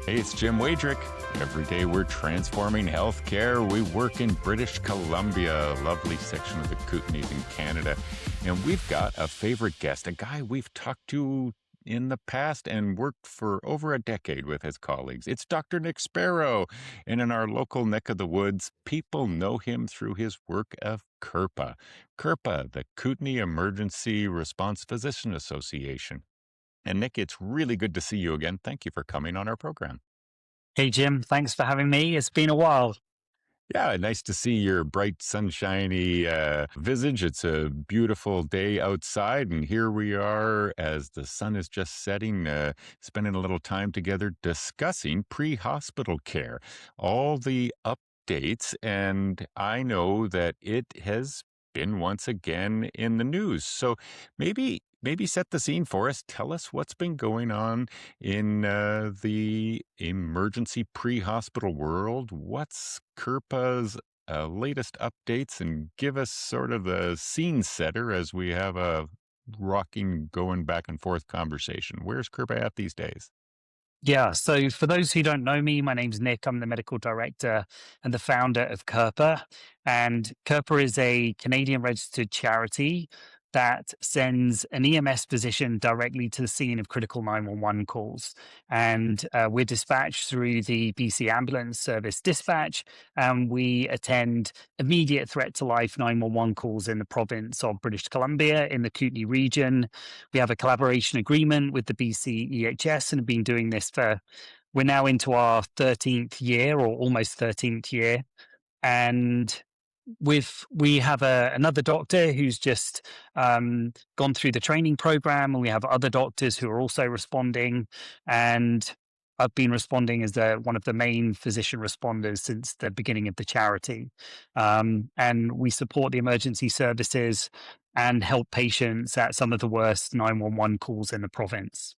Hey, it's Jim Wadrick. Every day we're transforming healthcare. We work in British Columbia, a lovely section of the Kootenays in Canada. And we've got a favorite guest, a guy we've talked to in the past and worked for over a decade with his colleagues. It's Dr. Nick Sparrow. And in our local neck of the woods, people know him through his work of KERPA. KERPA, the Kootenay Emergency Response Physician Association. And Nick, it's really good to see you again. Thank you for coming on our program. Hey, Jim. Thanks for having me. It's been a while. Yeah, nice to see your bright, sunshiny visage. It's a beautiful day outside, and here we are as the sun is just setting, spending a little time together discussing pre-hospital care, all the updates, and I know that it has been once again in the news. So maybe set the scene for us. Tell us what's been going on in the emergency pre-hospital world. What's KERPA's latest updates, and give us sort of the scene setter as we have a rocking, going back and forth conversation. Where's KERPA at these days? Yeah. So, for those who don't know me, my name's Nick. I'm the medical director and the founder of KERPA. And KERPA is a Canadian registered charity that sends an EMS physician directly to the scene of critical 911 calls. And we're dispatched through the BC Ambulance Service Dispatch, and we attend immediate threat to life 911 calls in the province of British Columbia in the Kootenay region. We have a collaboration agreement with the BC EHS and have been doing this we're now into our 13th year or almost 13th year. And we have another doctor who's just gone through the training program, and we have other doctors who are also responding. And I've been responding as one of the main physician responders since the beginning of the charity. And we support the emergency services and help patients at some of the worst 911 calls in the province.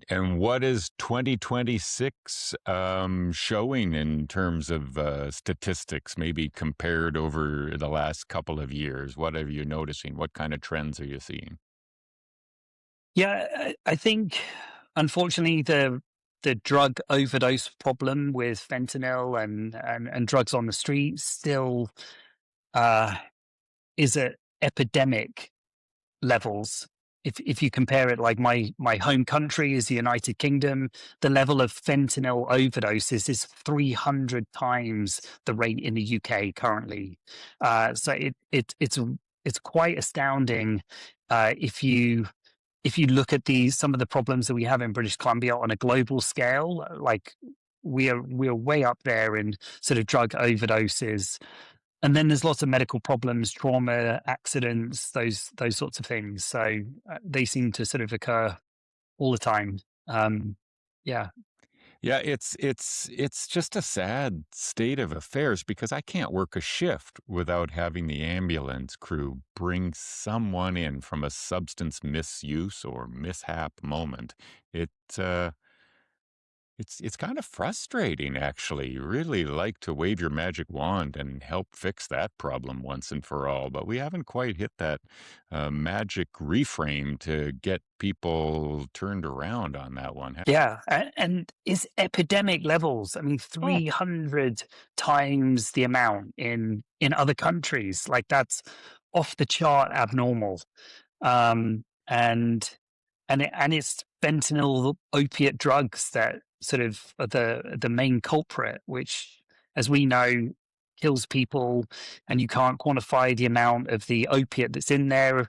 And what is 2026 showing in terms of statistics, maybe compared over the last couple of years? What are you noticing? What kind of trends are you seeing? Yeah, I think unfortunately the drug overdose problem with fentanyl and drugs on the street still uh, is at epidemic levels. If you compare it, like my home country is the United Kingdom, the level of fentanyl overdoses is 300 times the rate in the UK currently. So it's quite astounding if you look at some of the problems that we have in British Columbia on a global scale. Like we're way up there in sort of drug overdoses. And then there's lots of medical problems, trauma, accidents, those sorts of things. So they seem to sort of occur all the time. Yeah, Yeah, it's just a sad state of affairs because I can't work a shift without having the ambulance crew bring someone in from a substance misuse or mishap moment. It uh it's kind of frustrating, actually. You really like to wave your magic wand and help fix that problem once and for all, but we haven't quite hit that magic reframe to get people turned around on that one. yeah, and it's epidemic levels. I mean, Oh, 300 times the amount in other countries. Like that's off the chart abnormal. Um, and it's fentanyl opiate drugs that sort of are the main culprit, which, as we know, kills people, and you can't quantify the amount of the opiate that's in there.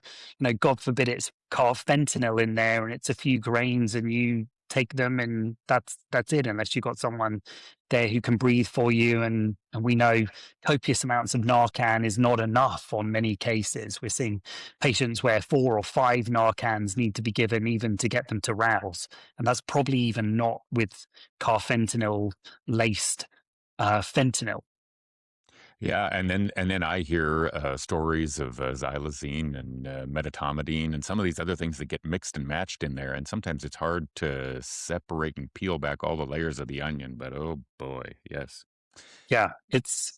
God forbid it's carfentanil in there and it's a few grains and you take them and that's it, unless you've got someone there who can breathe for you. And we know copious amounts of Narcan is not enough on many cases. We're seeing patients where 4 or 5 Narcans need to be given even to get them to rouse. And that's probably even not with carfentanil laced fentanyl. yeah, and then I hear stories of xylazine and medetomidine and some of these other things that get mixed and matched in there, and sometimes it's hard to separate and peel back all the layers of the onion. But oh boy, yes. Yeah,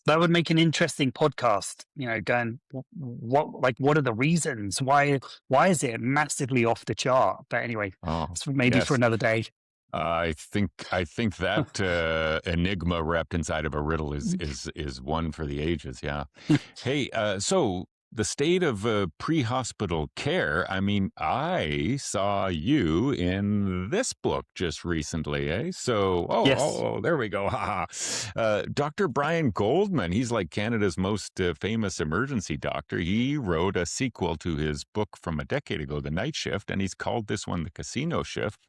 that would make an interesting podcast, going what are the reasons? Why is it massively off the chart? But anyway, Oh, it's maybe for yes. another day. I think that enigma wrapped inside of a riddle is one for the ages. Yeah. Hey, so the state of pre-hospital care. I mean, I saw you in this book just recently, eh? So, Yes. there we go. Dr. Brian Goldman. He's like Canada's most famous emergency doctor. He wrote a sequel to his book from a decade ago, The Night Shift, and he's called this one The Casino Shift.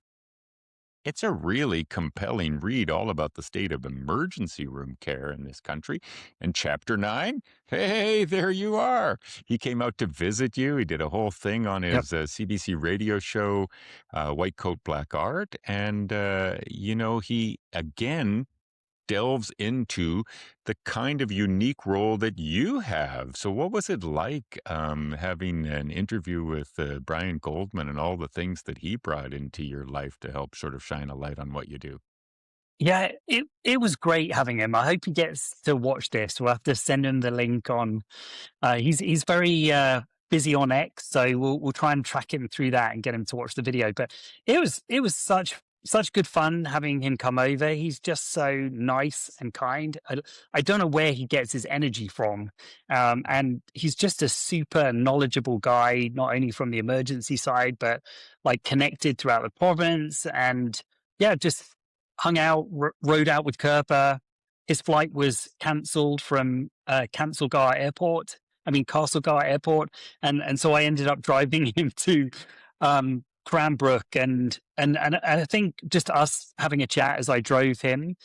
It's a really compelling read all about the state of emergency room care in this country. And chapter 9, hey, there you are. He came out to visit you. He did a whole thing on Yep. his CBC radio show, White Coat, Black Art. And, he again delves into the kind of unique role that you have. So, what was it like having an interview with Brian Goldman and all the things that he brought into your life to help sort of shine a light on what you do? Yeah, it was great having him. I hope he gets to watch this. We'll have to send him the link on. He's very busy on X, so we'll try and track him through that and get him to watch the video. But it was such good fun having him come over. He's just so nice and kind. I don't know where he gets his energy from, and he's just a super knowledgeable guy, not only from the emergency side, but like connected throughout the province. And yeah, just hung out, rode out with KERPA. His flight was cancelled from Castlegar Airport, and so I ended up driving him to Cranbrook, and I think just us having a chat as I drove him.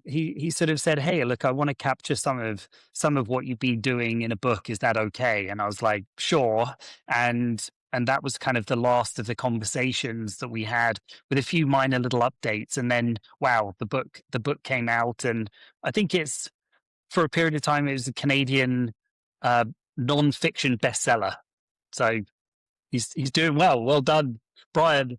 He sort of said, "Hey, look, I want to capture some of what you've been doing in a book. Is that okay?" And I was like, "Sure." And that was kind of the last of the conversations that we had, with a few minor little updates. And then, wow, the book came out, and I think it's, for a period of time, it was a Canadian uh, non-fiction bestseller. So he's doing well. Well done, Brian.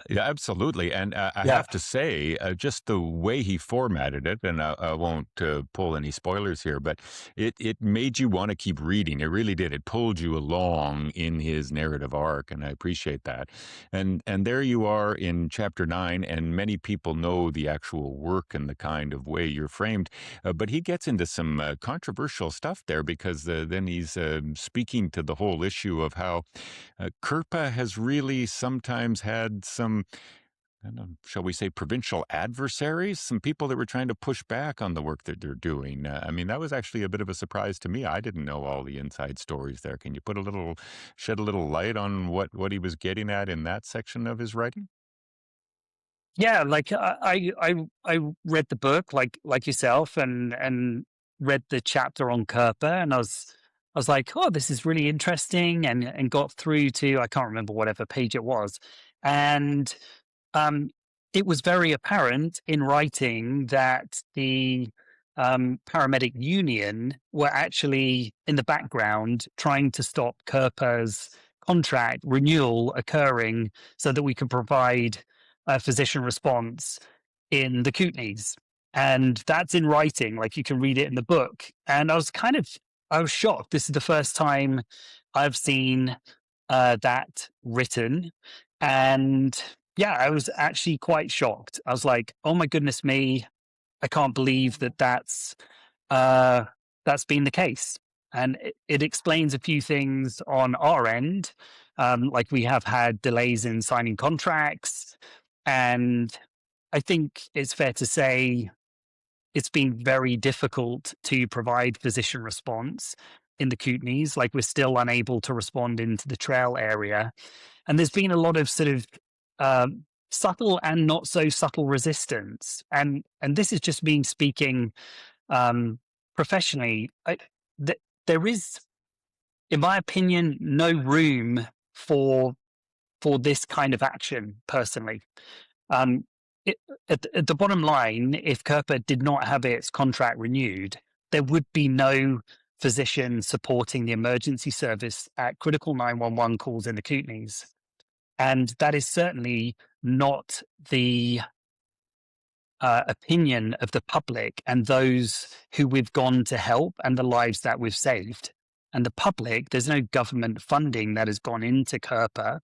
Yeah, absolutely. And I Yeah. have to say, just the way he formatted it, and I won't pull any spoilers here, but it made you want to keep reading. It really did. It pulled you along in his narrative arc, and I appreciate that. And there you are in chapter 9, and many people know the actual work and the kind of way you're framed. But he gets into some controversial stuff there because then he's speaking to the whole issue of how KERPA has really sometimes had some, I don't know, shall we say, provincial adversaries, some people that were trying to push back on the work that they're doing. I mean, that was actually a bit of a surprise to me. I didn't know all the inside stories there. Can you shed a little light on what he was getting at in that section of his writing? Yeah, like I read the book like yourself, and read the chapter on KERPA, and I was like, oh, this is really interesting, and got through to, I can't remember whatever page it was. And um, it was very apparent in writing that the paramedic union were actually in the background trying to stop KERPA's contract renewal occurring, so that we could provide a physician response in the Kootenays. And that's in writing, like you can read it in the book. And I was shocked. This is the first time I've seen that written. And yeah, I was actually quite shocked. I was like, oh my goodness me, I can't believe uh, that's been the case. And it explains a few things on our end. Like we have had delays in signing contracts. And I think it's fair to say it's been very difficult to provide physician response in the Kootenays. Like we're still unable to respond into the trail area. And there's been a lot of sort of subtle and not so subtle resistance. And this is just me speaking professionally. There is, in my opinion, no room for this kind of action. Personally, um, it, at the bottom line, if KERPA did not have its contract renewed, there would be no physician supporting the emergency service at critical 911 calls in the Kootenays, and that is certainly not the opinion of the public and those who we've gone to help and the lives that we've saved. And the public, there's no government funding that has gone into KERPA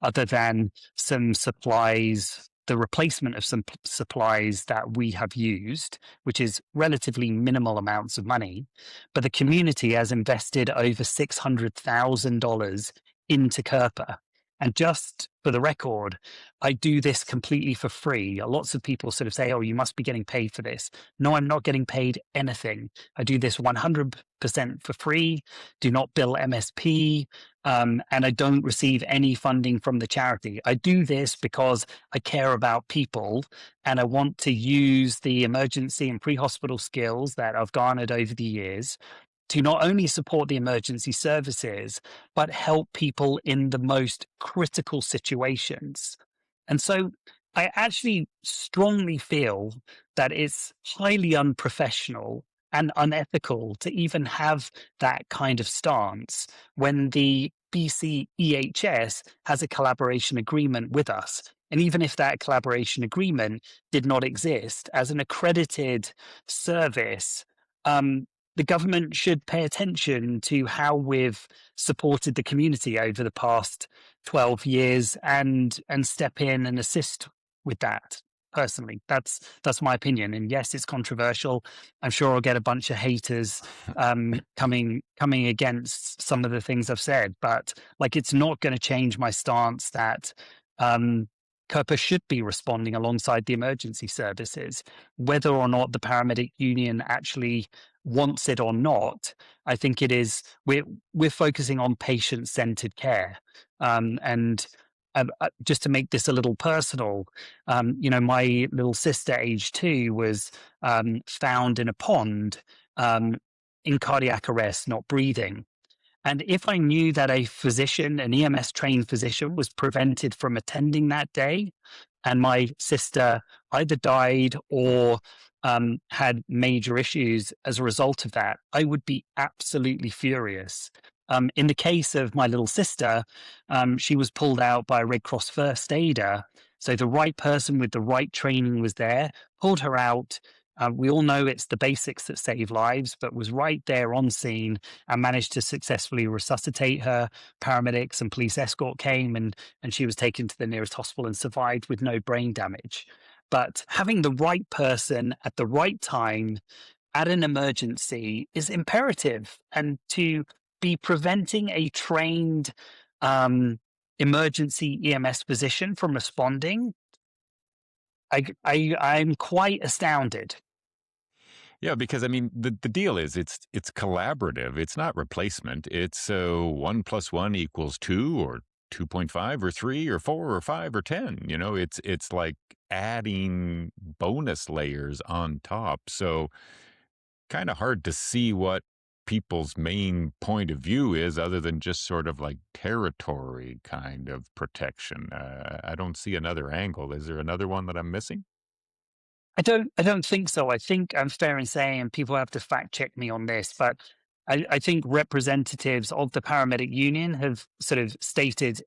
other than some supplies the replacement of some supplies that we have used, which is relatively minimal amounts of money. But the community has invested over $600,000 into KERPA. And just for the record, I do this completely for free. Lots of people sort of say, oh, you must be getting paid for this. No, I'm not getting paid anything. I do this 100% for free, do not bill MSP, and I don't receive any funding from the charity. I do this because I care about people and I want to use the emergency and pre-hospital skills that I've garnered over the years to not only support the emergency services, but help people in the most critical situations. And so I actually strongly feel that it's highly unprofessional and unethical to even have that kind of stance when the BC EHS has a collaboration agreement with us. And even if that collaboration agreement did not exist as an accredited service, the government should pay attention to how we've supported the community over the past 12 years and step in and assist with that. Personally, that's my opinion. And yes, it's controversial. I'm sure I'll get a bunch of haters coming against some of the things I've said, but like it's not going to change my stance that KERPA should be responding alongside the emergency services, whether or not the paramedic union actually wants it or not. I think it is we're focusing on patient-centered care, and just to make this a little personal, my little sister, age 2, was found in a pond in cardiac arrest, not breathing. And if I knew that a physician, an EMS trained physician, was prevented from attending that day, and my sister either died or had major issues as a result of that, I would be absolutely furious. In the case of my little sister, she was pulled out by a Red Cross first aider. So the right person with the right training was there, pulled her out. We all know it's the basics that save lives, but was right there on scene and managed to successfully resuscitate her. Paramedics and police escort came and she was taken to the nearest hospital and survived with no brain damage. But having the right person at the right time at an emergency is imperative. And to be preventing a trained emergency EMS physician from responding, I'm quite astounded. Yeah, because I mean, the deal is it's collaborative. It's not replacement. It's 1 + 1 = 2 or 2.5 or 3 or 4 or 5 or 10. You know, it's like adding bonus layers on top. So kind of hard to see what people's main point of view is other than just sort of like territory kind of protection. I don't see another angle. Is there another one that I'm missing? I don't think so. I think I'm fair in saying, and people have to fact check me on this, but I think representatives of the paramedic union have sort of stated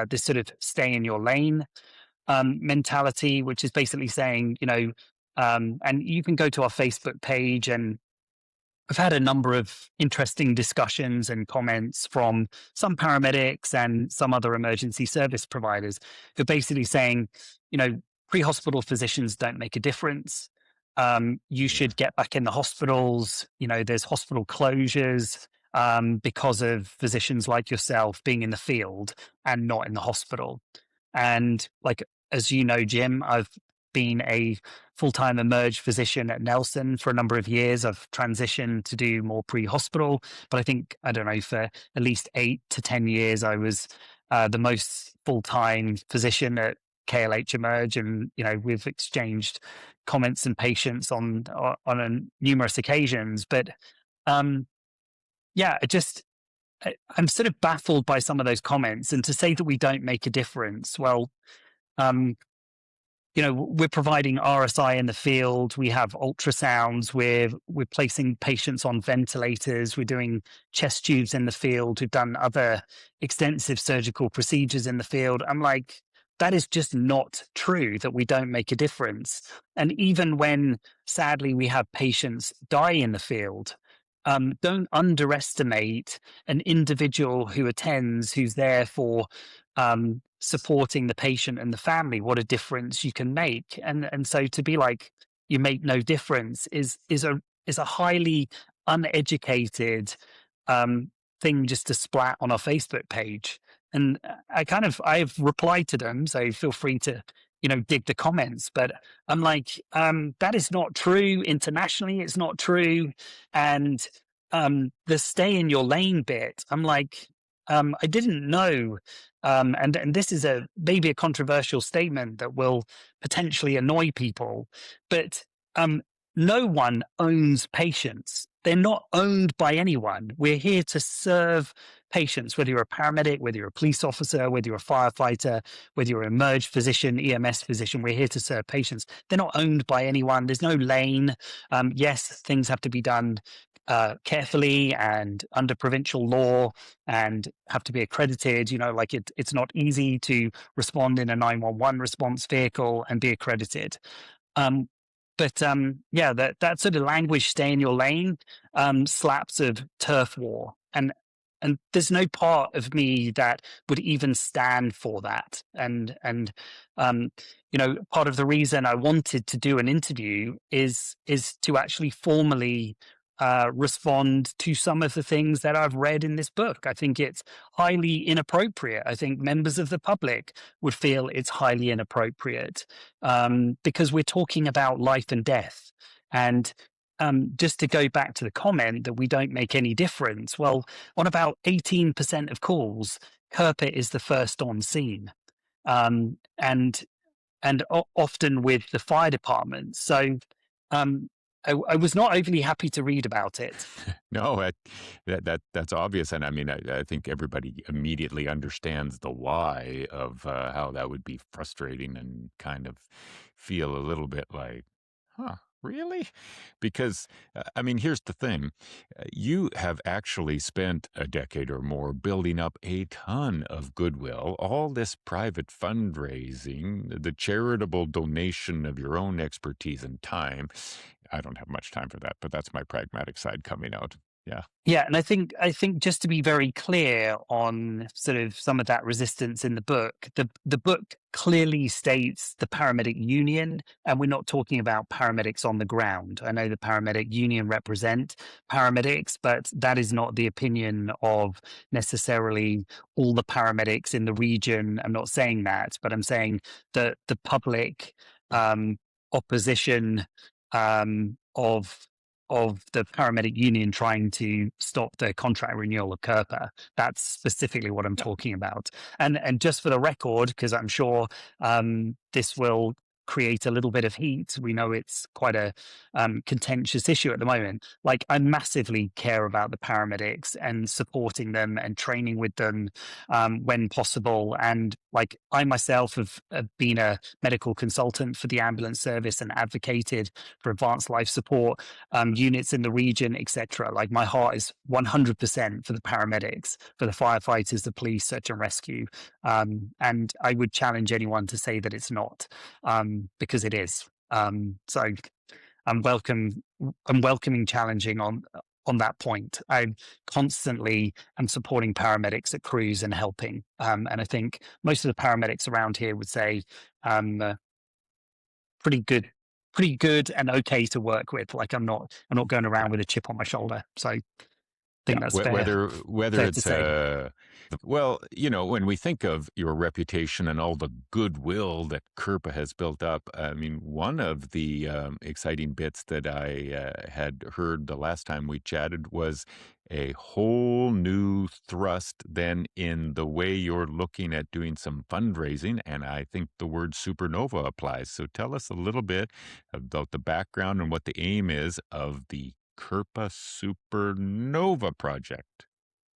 this sort of stay in your lane mentality, which is basically saying, and you can go to our Facebook page, and I've had a number of interesting discussions and comments from some paramedics and some other emergency service providers who are basically saying, pre-hospital physicians don't make a difference. You should get back in the hospitals. There's hospital closures because of physicians like yourself being in the field and not in the hospital. And like, as you know, Jim, I've been a full-time emerge physician at Nelson for a number of years. I've transitioned to do more pre-hospital, but I don't know, for at least 8 to 10 years, I was the most full-time physician at KLH Emerge, and we've exchanged comments and patients on numerous occasions. But yeah, I'm sort of baffled by some of those comments, and to say that we don't make a difference. Well, we're providing RSI in the field. We have ultrasounds. We're placing patients on ventilators. We're doing chest tubes in the field. We've done other extensive surgical procedures in the field. I'm like, that is just not true, that we don't make a difference. And even when, sadly, we have patients die in the field, don't underestimate an individual who attends, who's there for supporting the patient and the family, what a difference you can make. And so to be like, you make no difference is a highly uneducated um, thing just to splat on our Facebook page. And I've replied to them, so feel free to, dig the comments. But I'm like, that is not true. Internationally, it's not true. And the stay in your lane bit, I'm like, I didn't know. And this is maybe a controversial statement that will potentially annoy people, but um, no one owns patients. They're not owned by anyone. We're here to serve patients, whether you're a paramedic, whether you're a police officer, whether you're a firefighter, whether you're an emerge physician, EMS physician. We're here to serve patients. They're not owned by anyone. There's no lane. Yes, things have to be done carefully and under provincial law and have to be accredited. Like it's not easy to respond in a 911 response vehicle and be accredited. Yeah, that sort of language, stay in your lane, slaps of turf war. And there's no part of me that would even stand for that. And part of the reason I wanted to do an interview is to actually formally respond to some of the things that I've read in this book. I think it's highly inappropriate. I think members of the public would feel it's highly inappropriate because we're talking about life and death. And just to go back to the comment that we don't make any difference, well, on about 18% of calls, KERPA is the first on scene. And often with the fire department. So I was not overly happy to read about it. No, that's obvious, and I mean, I think everybody immediately understands the why of how that would be frustrating and kind of feel a little bit like, huh, really? Because I mean, here's the thing: you have actually spent a decade or more building up a ton of goodwill, all this private fundraising, the charitable donation of your own expertise and time. I don't have much time for that, but that's my pragmatic side coming out. Yeah. Yeah, and I think just to be very clear on sort of some of that resistance in the book, the book clearly states the paramedic union, and we're not talking about paramedics on the ground. I know the paramedic union represent paramedics, but that is not the opinion of necessarily all the paramedics in the region. I'm not saying that, but I'm saying that the public opposition of the paramedic union trying to stop the contract renewal of KERPA. That's specifically what I'm talking about. And just for the record, because I'm sure this will create a little bit of heat. We know it's quite a contentious issue at the moment. Like, I massively care about the paramedics and supporting them and training with them when possible. And like, I myself have been a medical consultant for the ambulance service and advocated for advanced life support units in the region, etc. Like, my heart is 100% for the paramedics, for the firefighters, the police, search and rescue. And I would challenge anyone to say that it's not, because it is. So I'm welcoming challenging on that point. I constantly am supporting paramedics at crews and helping. And I think most of the paramedics around here would say pretty good and okay to work with. Like, I'm not going around with a chip on my shoulder. So I think that's fair. Whether fair it's to say. well, when we think of your reputation and all the goodwill that KERPA has built up, I mean, one of the exciting bits that I had heard the last time we chatted was a whole new thrust then in the way you're looking at doing some fundraising, and I think the word Supernova applies. So tell us a little bit about the background and what the aim is of the KERPA Supernova project.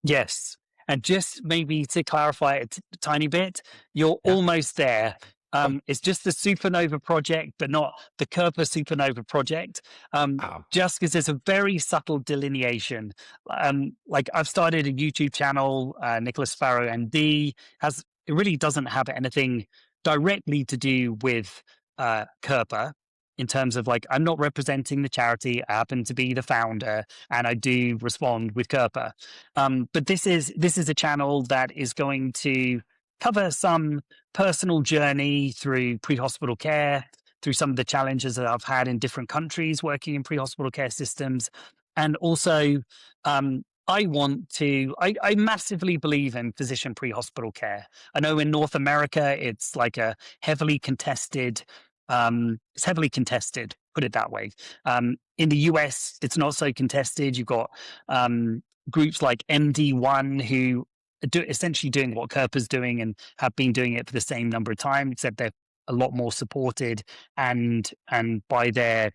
Yes. And just maybe to clarify it a tiny bit, you're Yeah. almost there. Oh, It's just the Supernova project, but not the KERPA Supernova project. wow. Just because there's a very subtle delineation. Like, I've started a YouTube channel, Nicholas Sparrow MD, it really doesn't have anything directly to do with KERPA. In terms of, like, I'm not representing the charity. I happen to be the founder, and I do respond with KERPA. But this is a channel that is going to cover some personal journey through pre-hospital care, through some of the challenges that I've had in different countries working in pre-hospital care systems. And also, I massively believe in physician pre-hospital care. I know in North America, it's like a heavily contested, it's heavily contested, put it that way. In the US, it's not so contested. You've got groups like MD1 who essentially doing what KERPA's doing and have been doing it for the same number of time, except they're a lot more supported and by their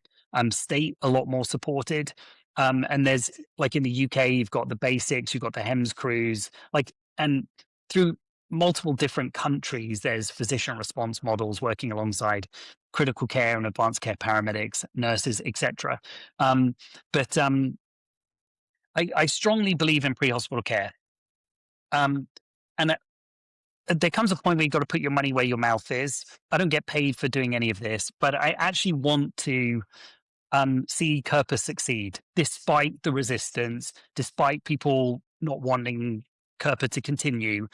state a lot more supported. And there's like in the UK, you've got the basics, you've got the HEMS crews, like, and through multiple different countries, there's physician response models working alongside critical care and advanced care paramedics, nurses, etc. But I strongly believe in pre-hospital care. And there comes a point where you've got to put your money where your mouth is. I don't get paid for doing any of this, but I actually want to see KERPA succeed, despite the resistance, despite people not wanting KERPA to continue.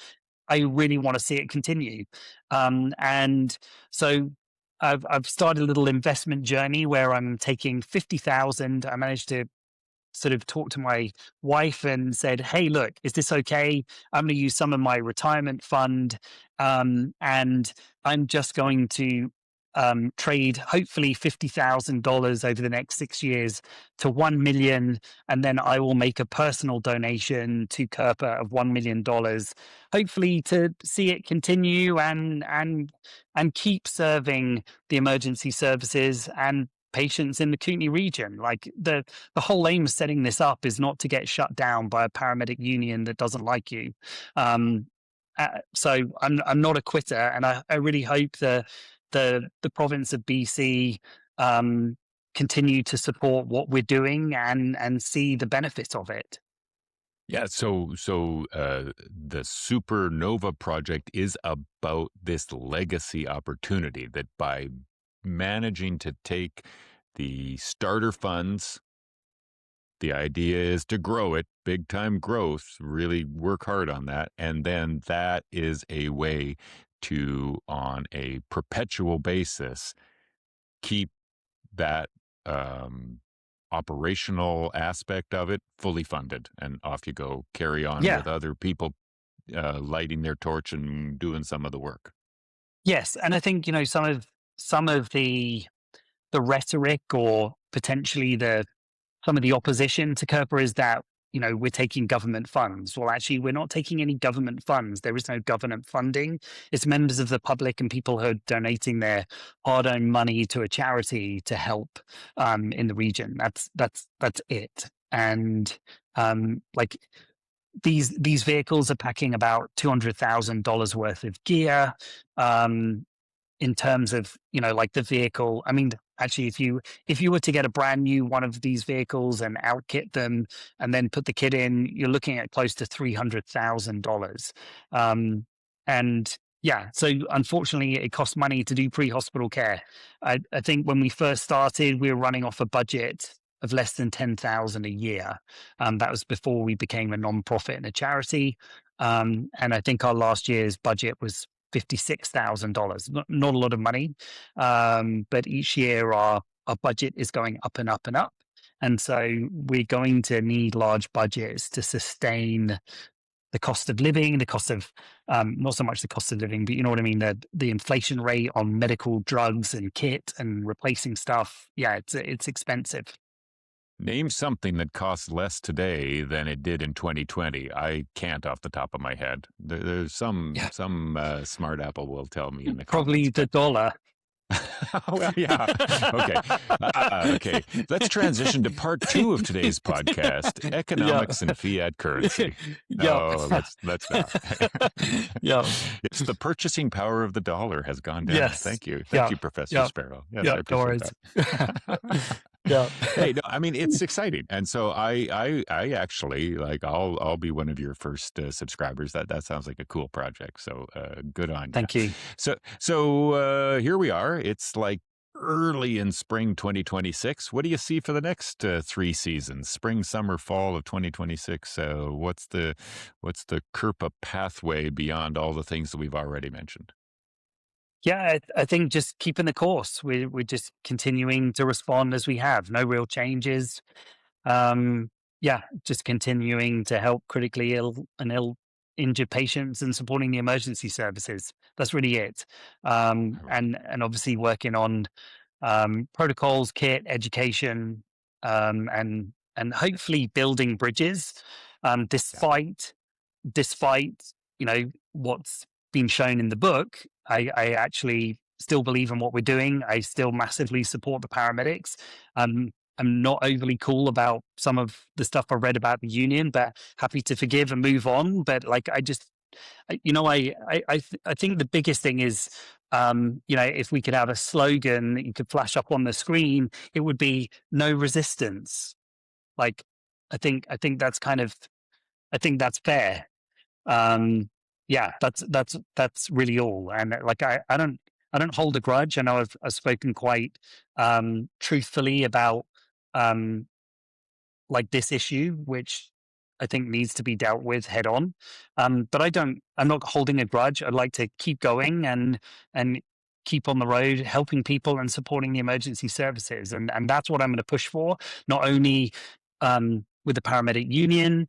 I really want to see it continue. And so I've started a little investment journey where I'm taking 50,000. I managed to sort of talked to my wife and said, "Hey, look, is this okay? I'm going to use some of my retirement fund, and I'm just going to trade hopefully $50,000 over the next 6 years to 1 million, and then I will make a personal donation to KERPA of $1 million, hopefully to see it continue and keep serving the emergency services and patients in the Kootenay region. Like the whole aim of setting this up is not to get shut down by a paramedic union that doesn't like you. So I'm not a quitter, and I really hope the province of BC continue to support what we're doing and see the benefits of it. Yeah, so the Supernova project is about this legacy opportunity that by managing to take the starter funds, the idea is to grow it, big time growth, really work hard on that. And then that is a way to, on a perpetual basis, keep that operational aspect of it fully funded. And off you go, carry on Yeah. with other people lighting their torch and doing some of the work. Yes, and I think some of the rhetoric or potentially some of the opposition to KERPA is that we're taking government funds. Well, actually, we're not taking any government funds. There is no government funding. It's members of the public and people who are donating their hard-earned money to a charity to help in the region. That's it. And like these vehicles are packing about $200,000 worth of gear. In terms of like the vehicle, I mean, actually, if you were to get a brand new one of these vehicles and outkit them and then put the kit in, you're looking at close to $300,000. And yeah, so unfortunately it costs money to do pre-hospital care. I think when we first started, we were running off a budget of less than 10,000 a year. That was before we became a non-profit and a charity. And I think our last year's budget was $56,000. Not a lot of money, but each year our budget is going up and up and up, and so we're going to need large budgets to sustain the cost of living, the cost of not so much the cost of living, but you know what I mean, the inflation rate on medical drugs and kit and replacing stuff. Yeah, it's expensive. Name something that costs less today than it did in 2020. I can't off the top of my head. There's some smart apple will tell me in the Probably comments. the dollar. Well, yeah. Okay. Okay. Let's transition to part 2 of today's podcast: economics and fiat currency. Yeah. Oh, let's not. Yeah. It's the purchasing power of the dollar has gone down. Yes. Thank you, Yeah. Professor Yeah. Sparrow. Yes, Yeah. I appreciate that. Yeah. Hey, no, I mean, it's exciting, and so I actually like I'll be one of your first subscribers. That sounds like a cool project. So good on you. Thank you. So here we are. It's like early in spring 2026. What do you see for the next 3 seasons? Spring, summer, fall of 2026. What's the KERPA pathway beyond all the things that we've already mentioned? Yeah, I think just keeping the course. We're just continuing to respond as we have. No real changes. Um, yeah, just continuing to help critically ill and ill injured patients and supporting the emergency services. That's really it. And obviously working on protocols, kit, education, and hopefully building bridges, Yeah. despite what's been shown in the book. I actually still believe in what we're doing. I still massively support the paramedics. I'm not overly cool about some of the stuff I read about the union, but happy to forgive and move on. But like, I just, I think the biggest thing is, if we could have a slogan that you could flash up on the screen, it would be "No resistance." Like, I think that's kind of, I think that's fair. Yeah, that's really all. And like, I don't hold a grudge. I know I've spoken quite truthfully about um like this issue, which I think needs to be dealt with head on. But I'm not holding a grudge. I'd like to keep going and keep on the road, helping people and supporting the emergency services. And that's what I'm going to push for, not only with the paramedic union,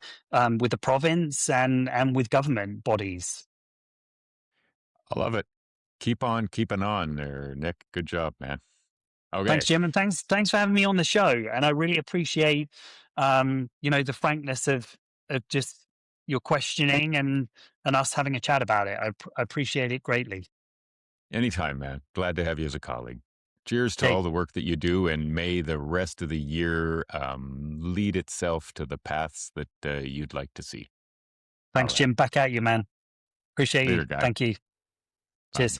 with the province and with government bodies. I love it. Keep on keeping on there, Nick. Good job, man. Thanks, Okay. Jim, and thanks for having me on the show. And I really appreciate the frankness of just your questioning and us having a chat about it. I appreciate it greatly. Anytime, man. Glad to have you as a colleague. Cheers to Okay, all the work that you do, and may the rest of the year lead itself to the paths that you'd like to see. All thanks, right. Jim. Back at you, man. Appreciate you. Later, guy. Thank you. Bye. Cheers.